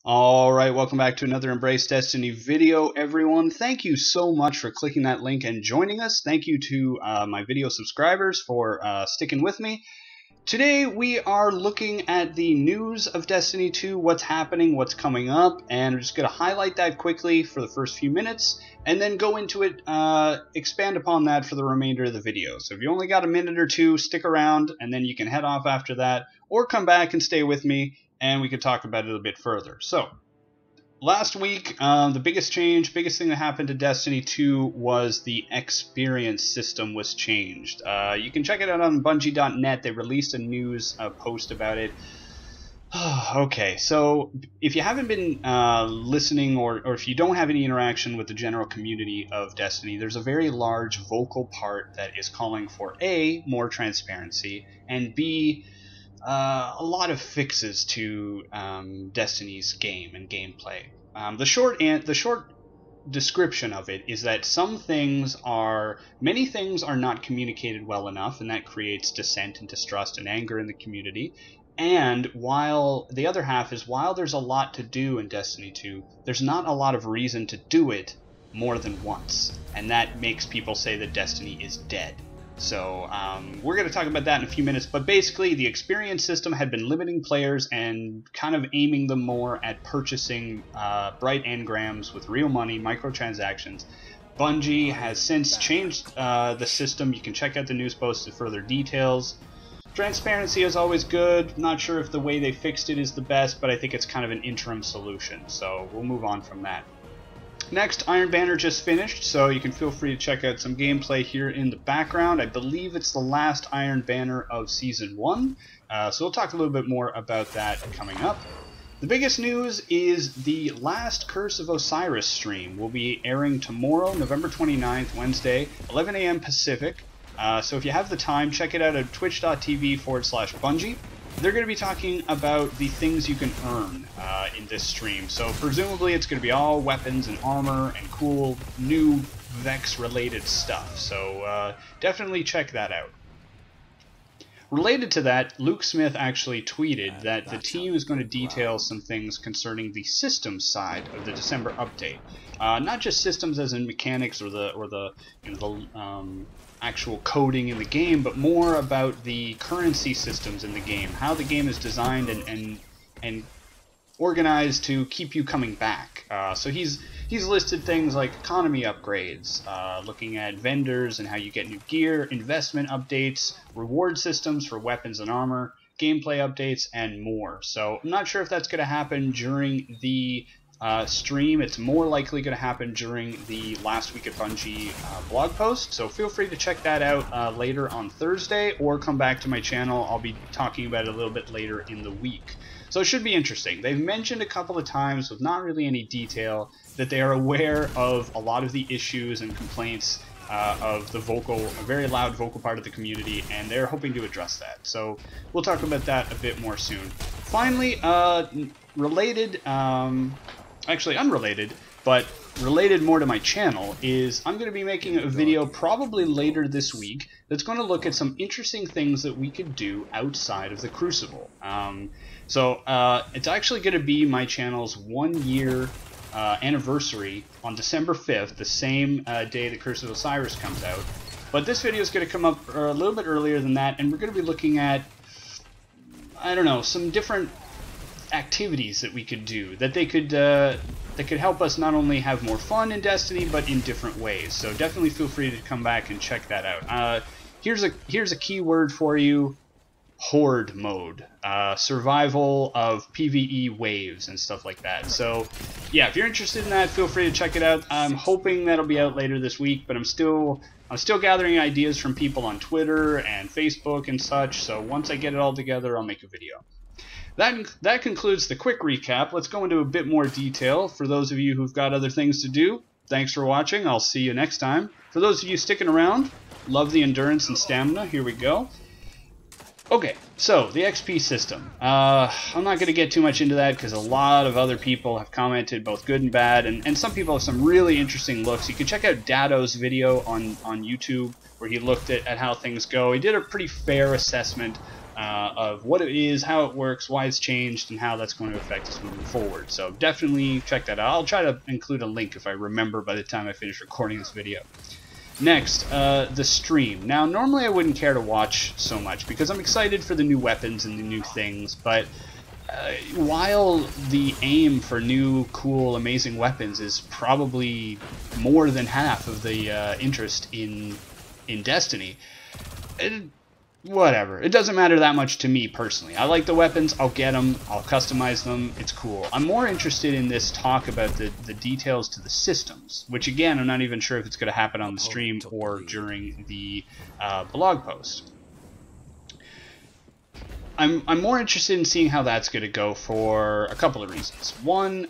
Alright, welcome back to another Embrace Destiny video, everyone. Thank you so much for clicking that link and joining us. Thank you to my video subscribers for sticking with me. Today we are looking at the news of Destiny 2, what's happening, what's coming up, and I'm just going to highlight that quickly for the first few minutes, and then go into it, expand upon that for the remainder of the video. So if you only got a minute or two, stick around, and then you can head off after that, or come back and stay with me, and we can talk about it a bit further. So, last week, the biggest change, biggest thing that happened to Destiny 2 was the experience system was changed. You can check it out on Bungie.net. They released a news post about it. Okay, so if you haven't been listening or if you don't have any interaction with the general community of Destiny, there's a very large vocal part that is calling for A, more transparency, and B, a lot of fixes to Destiny's game and gameplay. The short description of it is that many things are not communicated well enough, and that creates dissent and distrust and anger in the community. And while the other half is, while there's a lot to do in Destiny 2, there's not a lot of reason to do it more than once, and that makes people say that Destiny is dead. So we're going to talk about that in a few minutes, but basically the experience system had been limiting players and kind of aiming them more at purchasing bright engrams with real money, microtransactions. Bungie has since changed the system. You can check out the news post for further details. Transparency is always good. Not sure if the way they fixed it is the best, but I think it's kind of an interim solution, so we'll move on from that. Next, Iron Banner just finished, so you can feel free to check out some gameplay here in the background. I believe it's the last Iron Banner of Season 1, so we'll talk a little bit more about that coming up. The biggest news is the last Curse of Osiris stream will be airing tomorrow, November 29th, Wednesday, 11 a.m. Pacific. So if you have the time, check it out at twitch.tv/Bungie. They're going to be talking about the things you can earn in this stream. So presumably it's going to be all weapons and armor and cool new Vex-related stuff. So definitely check that out. Related to that, Luke Smith actually tweeted that the team is going to detail some things concerning the systems side of the December update. Not just systems as in mechanics or the actual coding in the game, but more about the currency systems in the game, how the game is designed and organized to keep you coming back. So he's listed things like economy upgrades, looking at vendors and how you get new gear, investment updates, reward systems for weapons and armor, gameplay updates, and more. So I'm not sure if that's going to happen during the stream. It's more likely going to happen during the Last Week at Bungie blog post, so feel free to check that out later on Thursday, or come back to my channel. I'll be talking about it a little bit later in the week. So it should be interesting. They've mentioned a couple of times, with not really any detail, that they are aware of a lot of the issues and complaints of the very loud vocal part of the community, and they're hoping to address that. So we'll talk about that a bit more soon. Finally, related, actually unrelated, but related more to my channel, is I'm going to be making a video probably later this week that's going to look at some interesting things that we could do outside of the Crucible. So it's actually going to be my channel's 1 year anniversary on December 5th, the same day the Curse of Osiris comes out. But this video is going to come up a little bit earlier than that, and we're going to be looking at, I don't know, some different activities that we could do that could help us not only have more fun in Destiny, but in different ways. So definitely feel free to come back and check that out. Here's a keyword for you: horde mode, survival of PvE waves and stuff like that. So yeah, if you're interested in that, feel free to check it out. I'm hoping that'll be out later this week, but I'm still gathering ideas from people on Twitter and Facebook and such. So once I get it all together, I'll make a video. That concludes the quick recap. Let's go into a bit more detail. For those of you who've got other things to do, thanks for watching. I'll see you next time. For those of you sticking around, love the endurance and stamina. Here we go. Okay, so the XP system. I'm not going to get too much into that because a lot of other people have commented, both good and bad, and some people have some really interesting looks. You can check out Dado's video on YouTube where he looked at how things go. He did a pretty fair assessment of what it is, how it works, why it's changed, and how that's going to affect us moving forward. So definitely check that out. I'll try to include a link if I remember by the time I finish recording this video. Next, the stream. Now, normally I wouldn't care to watch so much because I'm excited for the new weapons and the new things, but while the aim for new, cool, amazing weapons is probably more than half of the interest in Destiny, whatever. It doesn't matter that much to me personally. I like the weapons, I'll get them, I'll customize them, it's cool. I'm more interested in this talk about the details to the systems, which again, I'm not even sure if it's going to happen on the stream or during the blog post. I'm more interested in seeing how that's going to go for a couple of reasons. One,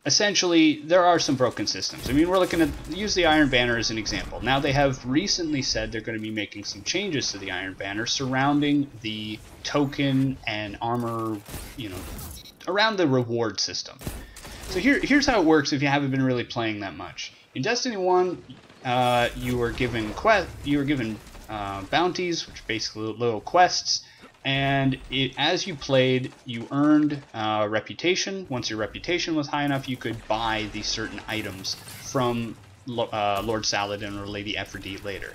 essentially, there are some broken systems. I mean, we're looking at, use the Iron Banner as an example. Now, they have recently said they're going to be making some changes to the Iron Banner surrounding the token and armor, you know, around the reward system. So here's how it works if you haven't been really playing that much. In Destiny 1, you were given bounties, which are basically little quests. And as you played, you earned reputation. Once your reputation was high enough, you could buy these certain items from Lord Saladin or Lady Ephrodite later.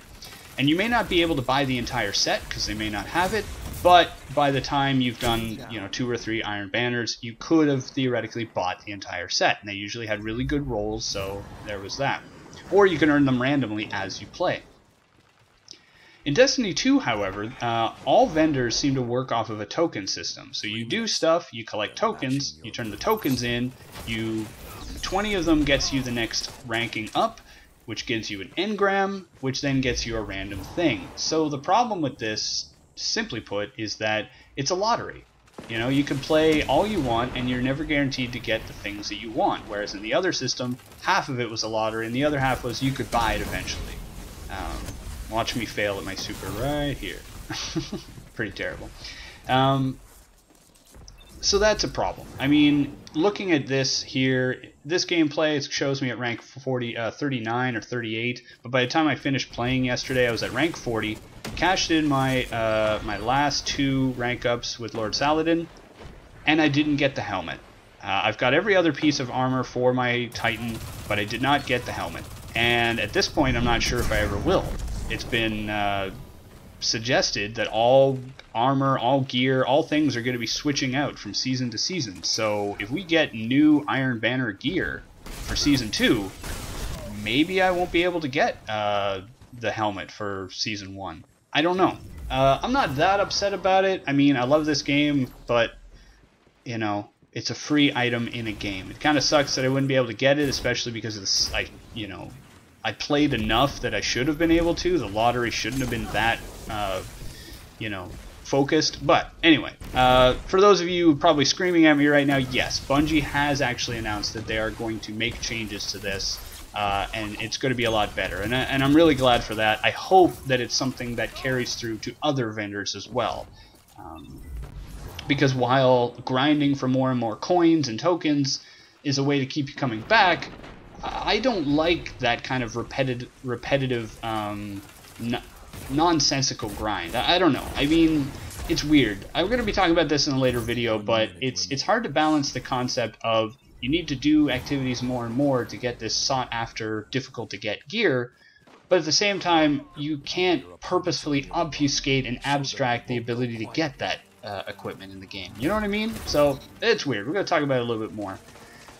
And you may not be able to buy the entire set because they may not have it, but by the time you've done, you know, 2 or 3 Iron Banners, you could have theoretically bought the entire set. And they usually had really good rolls, so there was that. Or you can earn them randomly as you play. In Destiny 2, however, all vendors seem to work off of a token system. So you do stuff, you collect tokens, you turn the tokens in, 20 of them gets you the next ranking up, which gives you an engram, which then gets you a random thing. So the problem with this, simply put, is that it's a lottery. You know, you can play all you want and you're never guaranteed to get the things that you want. Whereas in the other system, half of it was a lottery and the other half was you could buy it eventually. Watch me fail at my super right here. Pretty terrible. So that's a problem. I mean, looking at this here, this gameplay, it shows me at rank 39 or 38. But by the time I finished playing yesterday, I was at rank 40. Cashed in my my last 2 rank ups with Lord Saladin, and I didn't get the helmet. I've got every other piece of armor for my Titan, but I did not get the helmet. And at this point, I'm not sure if I ever will. It's been suggested that all armor, all gear, all things are going to be switching out from season to season. So if we get new Iron Banner gear for Season 2, maybe I won't be able to get the helmet for Season 1. I don't know. I'm not that upset about it. I mean, I love this game, but, you know, it's a free item in a game. It kind of sucks that I wouldn't be able to get it, especially because of this, you know, I played enough that I should have been able to. The lottery shouldn't have been that, you know, focused. But anyway, for those of you probably screaming at me right now, yes, Bungie has actually announced that they are going to make changes to this, and it's going to be a lot better. And I'm really glad for that. I hope that it's something that carries through to other vendors as well. Because while grinding for more and more coins and tokens is a way to keep you coming back, I don't like that kind of repetitive nonsensical grind. I don't know. I mean, it's weird. I'm going to be talking about this in a later video, but it's hard to balance the concept of you need to do activities more and more to get this sought-after, difficult-to-get gear, but at the same time, you can't purposefully obfuscate and abstract the ability to get that equipment in the game. You know what I mean? So, it's weird. We're going to talk about it a little bit more.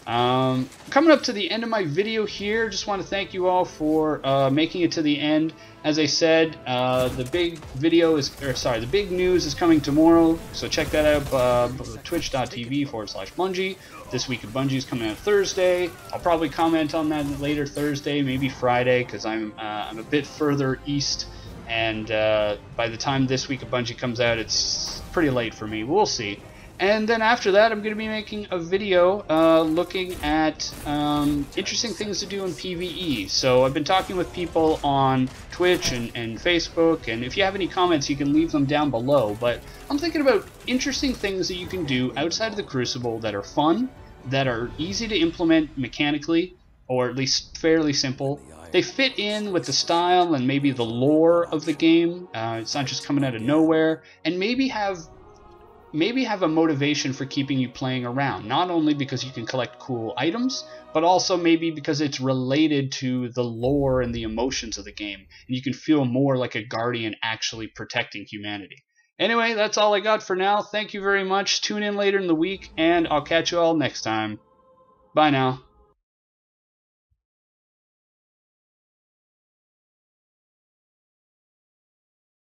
Coming up to the end of my video here, just want to thank you all for making it to the end. As I said, the big video is, the big news is coming tomorrow, so check that out, twitch.tv/Bungie. This Week of Bungie is coming out Thursday. I'll probably comment on that later Thursday, maybe Friday, because I'm a bit further east, and by the time This Week of Bungie comes out, it's pretty late for me. We'll see. And then after that, I'm going to be making a video looking at interesting things to do in PvE. So I've been talking with people on Twitch and Facebook, and if you have any comments, you can leave them down below. But I'm thinking about interesting things that you can do outside of the Crucible that are fun, that are easy to implement mechanically, or at least fairly simple, they fit in with the style and maybe the lore of the game. It's not just coming out of nowhere, and maybe have a motivation for keeping you playing around, not only because you can collect cool items, but also maybe because it's related to the lore and the emotions of the game, and you can feel more like a guardian actually protecting humanity. Anyway, that's all I got for now. Thank you very much. Tune in later in the week, and I'll catch you all next time. Bye now.